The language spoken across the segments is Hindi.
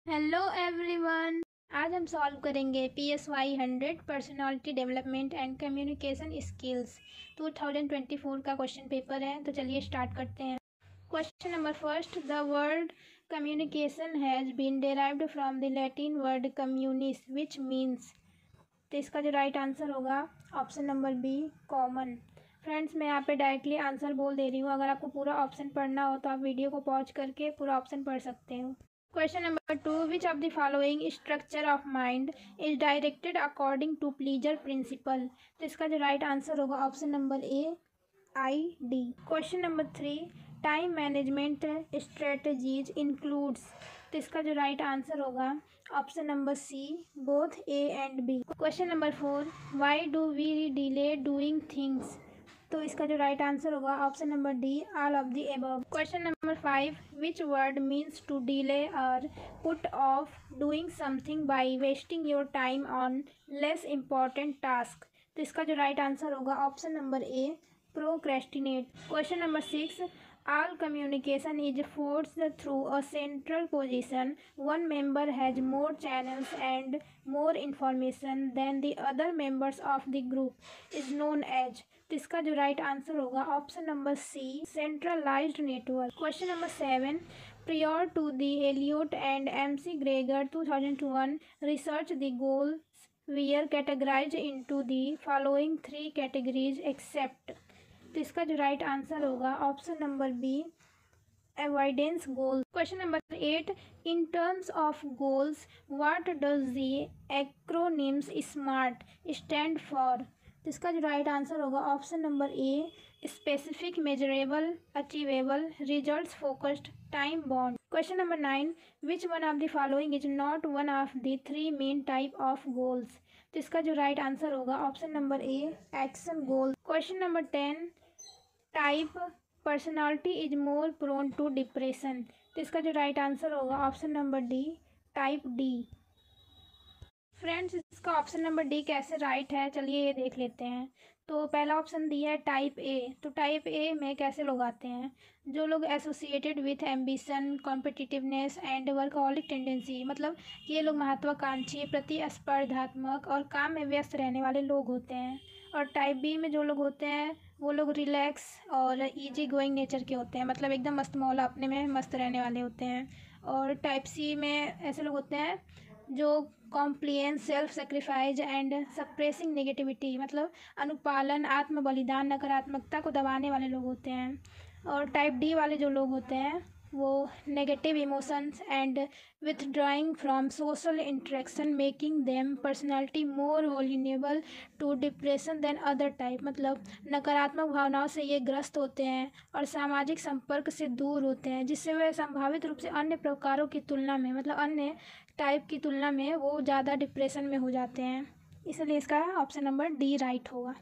Hello everyone. आज हम सॉल्व करेंगे PSY 100 personality development and communication skills 2024 का क्वेश्चन पेपर है। तो चलिए स्टार्ट करते हैं। Question number first, the word communication has been derived from the Latin word communis which means. तो इसका जो राइट आंसर होगा option number B, common. Friends, मैं यहाँ पे डायरेक्टली आंसर बोल दे रही हूँ। अगर आपको पूरा ऑप्शन पढ़ना हो तो आप वीडियो को पॉज करके पूरा ऑप्शन पढ़ सकते हो। Question number 2, which of the following structure of mind is directed according to pleasure principle. तो इसका जो राइट आंसर होगा option number A, ID। Question number 3, time management strategies includes. तो इसका जो राइट आंसर होगा option number C, both A and B। Question number 4, why do we delay doing things. तो इसका जो राइट आंसर होगा option number D, all of the above. Question number 5, which word means to delay और put off doing something by wasting your time on less important task. तो इसका जो राइट आंसर होगा option number A, procrastinate. Question number 6, all communication is forced through a central position. One member has more channels and more information than the other members of the group is known as। तो इसका जो राइट आंसर होगा option number C, centralised network. Question number 7, prior to the Elliott and MC Greger 2001 research, the goals were categorized into the following three categories except। तो इसका जो राइट आंसर होगा option number B, avoidance goal. Question number 8, in terms of goals what does the acronyms SMART stand for. तो इसका जो राइट आंसर होगा option number A, specific, measurable, achievable, results focused, time bound. Question number 9, which one of the following is not one of the three main type of goals. तो इसका जो राइट आंसर होगा option number A, action goal. Question number 10, type personality is more prone to depression. तो इसका जो राइट आंसर होगा option number D, type D. Friends, इसका ऑप्शन नंबर डी कैसे राइट है चलिए ये देख लेते हैं। तो पहला ऑप्शन दिया है टाइप ए। तो टाइप ए में कैसे लोग आते हैं? जो लोग associated with ambition, competitiveness and workaholic tendency, मतलब ये लोग महत्वाकांक्षी, प्रतिस्पर्धात्मक और काम में व्यस्त रहने वाले लोग होते हैं। और टाइप बी में जो लोग होते हैं वो लोग रिलैक्स और इजी गोइंग नेचर के होते हैं, मतलब एकदम मस्त मौला, अपने में मस्त रहने वाले होते हैं। और टाइप सी में ऐसे लोग होते हैं जो compliance, self sacrifice and suppressing negativity, मतलब अनुपालन, आत्म बलिदान, नकारात्मकता को दबाने वाले लोग होते हैं। और टाइप डी वाले जो लोग होते हैं वो negative emotions and withdrawing from social interaction making them personality more vulnerable to depression than other type, मतलब नकारात्मक भावनाओं से ये ग्रस्त होते हैं और सामाजिक संपर्क से दूर होते हैं, जिससे वे संभावित रूप से अन्य प्रकारों की तुलना में, मतलब अन्य टाइप की तुलना में वो ज़्यादा डिप्रेशन में हो जाते हैं। इसलिए इसका ऑप्शन नंबर डी राइट होगा।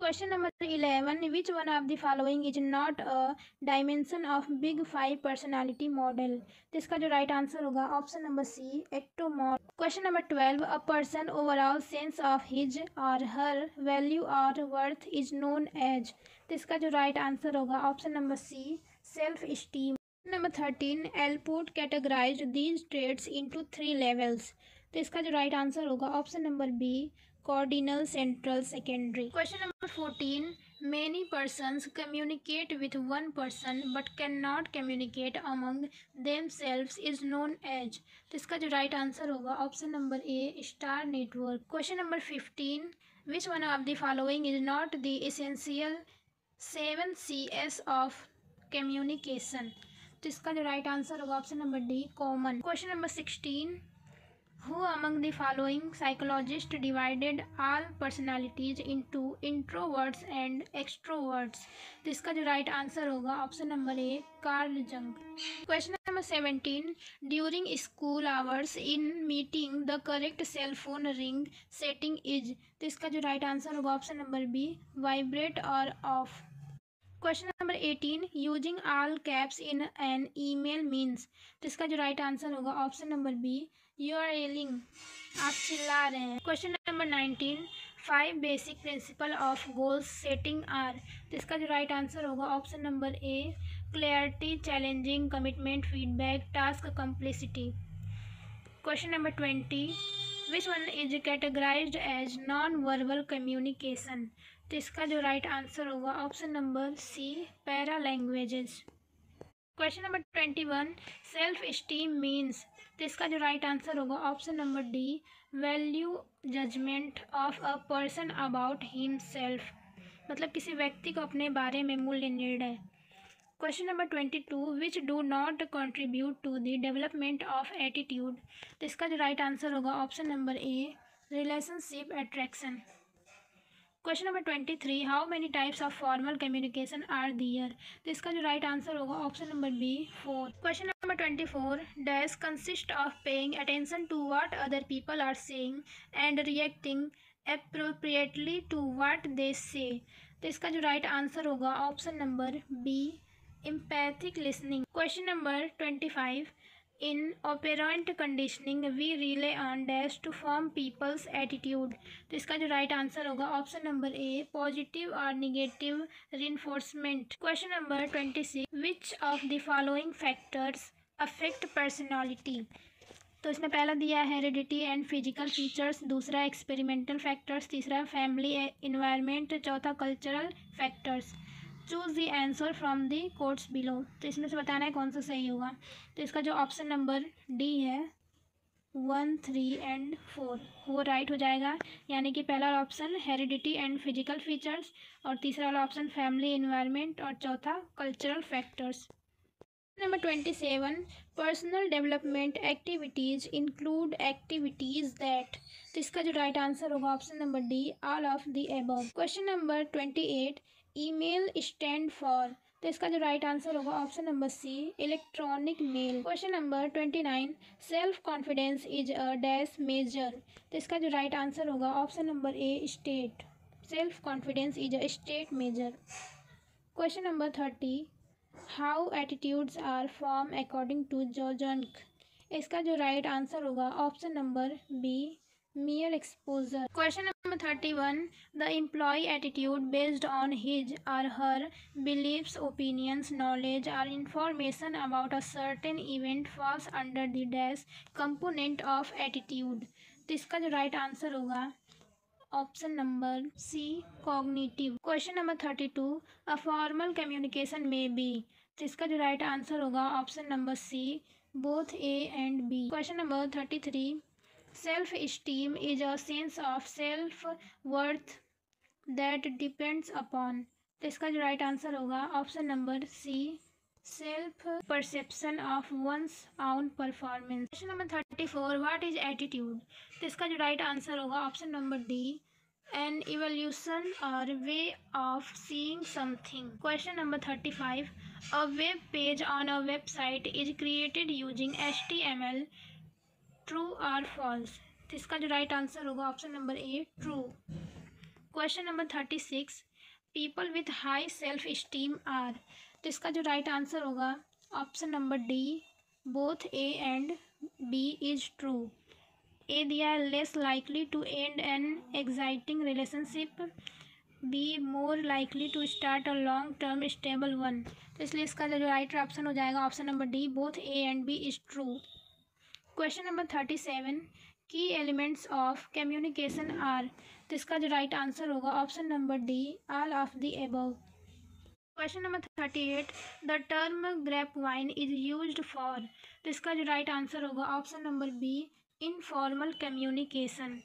Question number 11, which one of the following is not a dimension of big 5 personality model. तो इसका जो राइट आंसर होगा option number C, ectomorph. Question number 12, a person overall sense of his or her value or worth is known as. तो इसका जो राइट आंसर होगा option number C, self esteem. Number 13, Allport categorized these trades into 3 levels. तो इसका जो राइट आंसर होगा option number B, cardinal, central, secondary। Question number 14, many persons communicate with one person but cannot communicate among themselves is known as। तो इसका जो राइट आंसर होगा option number A, star network. Question number 15, which one of the following is not the essential 7 CS of communication. तो इसका जो राइट आंसर होगा option number D, common. Question number 16, who among the following psychologists divided all personalities into introverts and extroverts। तो इसका जो राइट आंसर होगा option number A, Carl Jung. Question number 17, during school hours in meeting the correct cell phone ring setting is. तो इसका जो राइट आंसर होगा ऑप्शन नंबर बी, वाइब्रेट और off. Question number 18, using all caps in an email means. तो इसका जो राइट आंसर होगा option number B, you are yelling, आप चिल्ला रहे हैं। Question number 19, 5 basic principle of goals setting are. तो इसका जो राइट आंसर होगा option number A, clarity, challenging, commitment, feedback, task, complicity. Question number 20, which one is categorised as non verbal communication? तो इसका जो राइट आंसर होगा option number C, para languages. Question number 21, self esteem means? तो इसका जो राइट आंसर होगा option number D, value judgement of a person about himself, मतलब किसी व्यक्ति को अपने बारे में मूल्य निर्णय। Question number 22, which do not contribute to the development of attitude? तो इसका जो राइट आंसर होगा option number A, relationship attraction. Question number 23, how many types of formal communication are there? तो इसका जो राइट आंसर होगा option number B, 4। Question number 24, dash consist of paying attention to what other people are saying and reacting appropriately to what they say? तो इसका जो राइट आंसर होगा option number B, empathic listening. Question number 25, in operant conditioning we rely on dash to form people's attitude? तो इसका जो राइट आंसर होगा ऑप्शन नंबर ए, पॉजिटिव और negative reinforcement. Question number 26, which of the following factors affect personality? तो इसमें पहला दिया है हेरिडिटी एंड फिजिकल फीचर्स, दूसरा एक्सपेरिमेंटल फैक्टर्स, तीसरा फैमिली इन्वायरमेंट, चौथा cultural factors. Choose the answer from the quotes below. तो इसमें से बताना है कौन सा सही होगा। तो इसका जो ऑप्शन नंबर डी है 1, 3 एंड 4 वो राइट हो जाएगा, यानी कि पहला option heredity and physical features, और तीसरा वाला ऑप्शन फैमिली इन्वायरमेंट, और चौथा cultural factors. Number 27, personal development activities include activities that? तो इसका जो राइट आंसर होगा option number D, all of the above. Question number 28, email stand for? तो इसका जो राइट आंसर होगा option number C, electronic mail. Question number 29, self confidence is a dash major? तो इसका जो राइट आंसर होगा option number A, state. Self confidence is a state measure. Question number 30, how attitudes are form according to Zajonc? इसका जो राइट आंसर होगा option number B, mere exposure. Question number 31, the employee attitude based on his or her beliefs, opinions, knowledge or information about a certain event falls under the dash component of attitude? तो इसका जो राइट आंसर होगा option number C, cognitive. Question number 32, a formal communication में बी? तो इसका जो राइट आंसर होगा option number C, both A and B. Question number 33, self esteem is a sense of self worth that depends upon? तो इसका जो राइट आंसर होगा option number C, self perception of one's own performance. Question number 34, what is attitude? तो इसका जो राइट आंसर होगा option number D, an evolution or way of seeing something. Question number 35, a web page on a website is created using HTML, true or false? तो इसका जो राइट आंसर होगा option number A, true. Question number 36, people with high self esteem are? तो इसका जो राइट आंसर होगा option number D, both A and B is true. A दिया है less likely to and N exciting relationship, be more likely to start a long term stable one. तो इसलिए इसका जो राइट ऑप्शन हो जाएगा option number D, both A and B is true. Question number 37, key elements of communication are? तो इसका जो राइट आंसर होगा option number D, all of the above. Question number 38, the term grape vine is used for? तो इसका जो राइट आंसर होगा option number B, informal communication.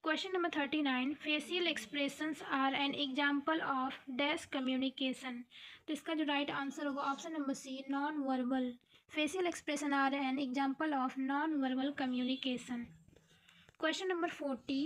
Question number 39, facial expressions are an example of dash communication? तो इसका जो राइट आंसर होगा option number C, non verbal. Facial expression are an example of non-verbal communication. Question number 40,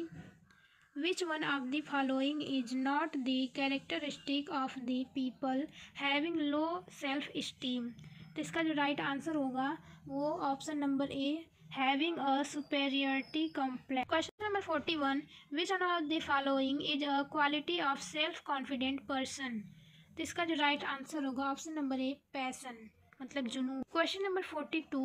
which one of the following is not the characteristic of the people having low self-esteem? तो इसका जो राइट आंसर होगा वो option number A, having a superiority complex. Question number 41, which one of the following is a quality of self-confident person? तो इसका जो राइट आंसर होगा ऑप्शन नंबर ए, पैशन। मतलब जुनून। Question number 42,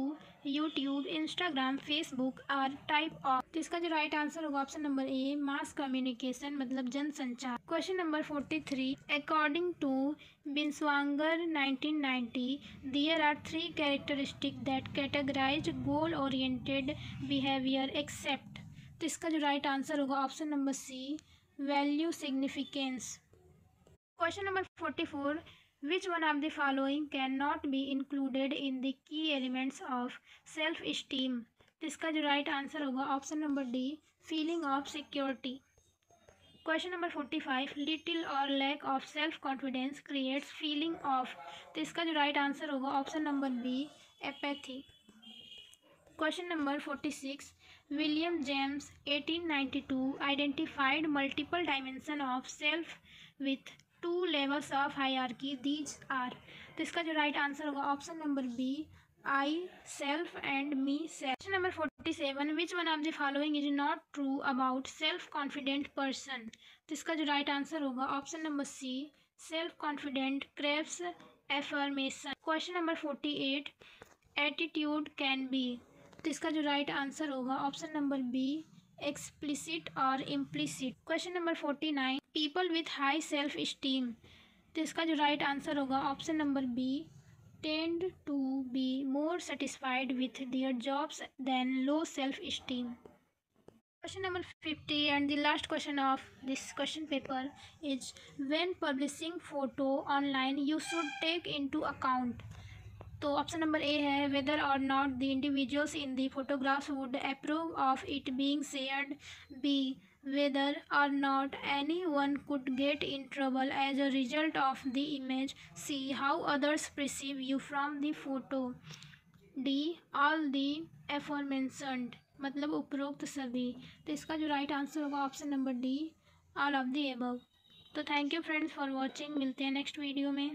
YouTube, Instagram, Facebook are type of. तो इसका जो राइट आंसर होगा option number A, mass communication मतलब जनसंचार। Question number 43, according to Biswanger 1990 there are 3 characteristic that categorize goal oriented behaviour except. तो इसका जो राइट आंसर होगा option number C, value significance. Question number 44, which one of the following cannot be included in the key elements of self esteem। तो इसका जो राइट आंसर होगा option number D, feeling of security. Question number 45, little or lack of self confidence creates feeling of. तो इसका जो राइट आंसर होगा option number B, apathy. Question number 46, William James 1892 identified multiple dimension of self with 2 levels of hierarchy, these are। तो इसका जो राइट आंसर होगा option number B, I self and me self. Question number 47, which one of the following is not true about self confident person. तो इसका जो राइट आंसर होगा option number C, self confident craves affirmation. Question number 48, attitude can be. तो इसका जो राइट आंसर होगा ऑप्शन नंबर बी, एक्सप्लिसिट और implicit. Question number 49, people with high self esteem. तो इसका जो राइट आंसर होगा option number B, tend to be more satisfied with their jobs than low self esteem. Question number 50 and the last question of this question paper is, when publishing photo online you should take into account. तो ऑप्शन नंबर ए है, whether or not the individuals in the photographs would approve of it being shared. B, whether or not anyone could get in trouble as a result of the image. C, how others perceive you from the photo. D, all the aforementioned मतलब उपरोक्त सभी। तो इसका जो राइट आंसर होगा option number D, all of the above. तो thank you friends for watching, मिलते हैं नेक्स्ट वीडियो में।